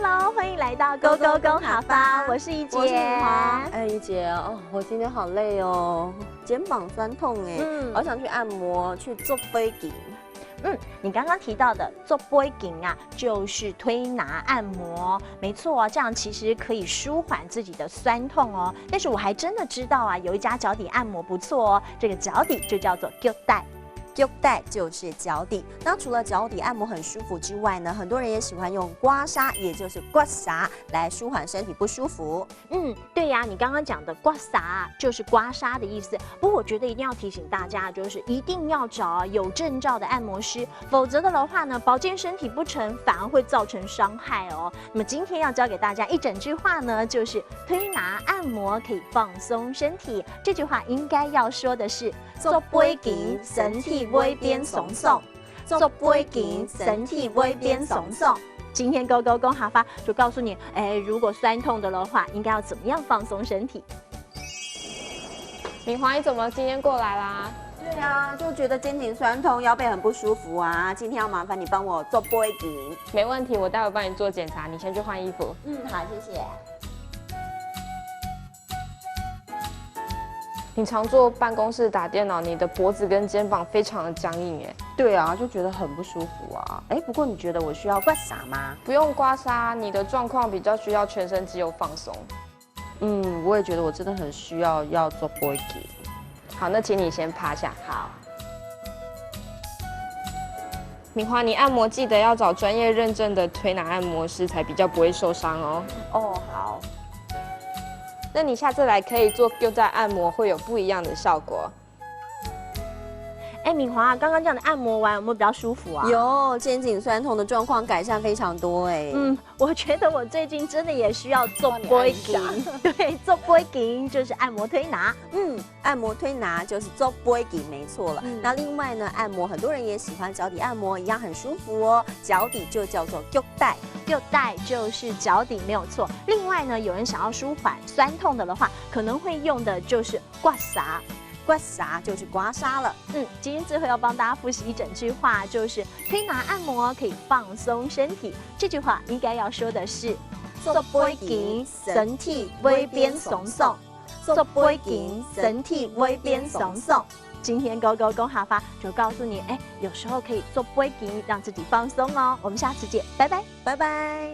Hello， 欢迎来到勾勾公好吧，我是怡姐。我是明华。哎，怡姐哦，我今天好累哦，肩膀酸痛哎，好想去按摩，去做背颈。你刚刚提到的做背颈啊，就是推拿按摩，没错哦，这样其实可以舒缓自己的酸痛哦。但是我还真的知道啊，有一家脚底按摩不错哦，这个脚底就叫做脚带。脚带就是脚底，那除了脚底按摩很舒服之外呢，很多人也喜欢用刮痧，也就是刮痧来舒缓身体不舒服。对呀，你刚刚讲的刮痧就是刮痧的意思。不过我觉得一定要提醒大家，就是一定要找有证照的按摩师，否则的话呢，保健身体不成，反而会造成伤害哦。那么今天要教给大家一整句话呢，就是推拿按摩可以放松身体。这句话应该要说的是：做背颈，身体会变松松；做背颈，身体会变松松。今天勾勾公好吧就告诉你，如果酸痛的话，应该要怎么样放松身体。敏华，你怎么今天过来啦？对啊，就觉得肩颈酸痛，腰背很不舒服啊。今天要麻烦你帮我做背颈。没问题，我待会帮你做检查，你先去换衣服。好，谢谢。你常坐办公室打电脑，你的脖子跟肩膀非常的僵硬哎。对啊，就觉得很不舒服啊。不过你觉得我需要刮痧吗？不用刮痧，你的状况比较需要全身肌肉放松。我也觉得我真的很需要做背颈。好，那请你先趴下。好。敏华，你按摩记得要找专业认证的推拿按摩师，才比较不会受伤哦。哦，好。那你下次来可以做脚带按摩，会有不一样的效果。敏华，刚刚这样的按摩完有没有比较舒服啊？有，肩颈酸痛的状况改善非常多哎。我觉得我最近真的也需要做背颈。对，做背颈就是按摩推拿。按摩推拿就是做背颈，没错了。那另外呢，按摩很多人也喜欢脚底按摩，一样很舒服哦。脚底就叫做脚带，脚带就是脚底没有错。另外呢，有人想要舒缓酸痛的话，可能会用的就是刮痧。刮痧就是刮痧了。今天最后要帮大家复习一整句话，就是推拿按摩可以放松身体。这句话应该要说的是：做背颈，身体会变松松；做背颈，身体会变松松。今天勾勾公好吧就告诉你，有时候可以做背颈，让自己放松哦。我们下次见，拜拜，拜拜。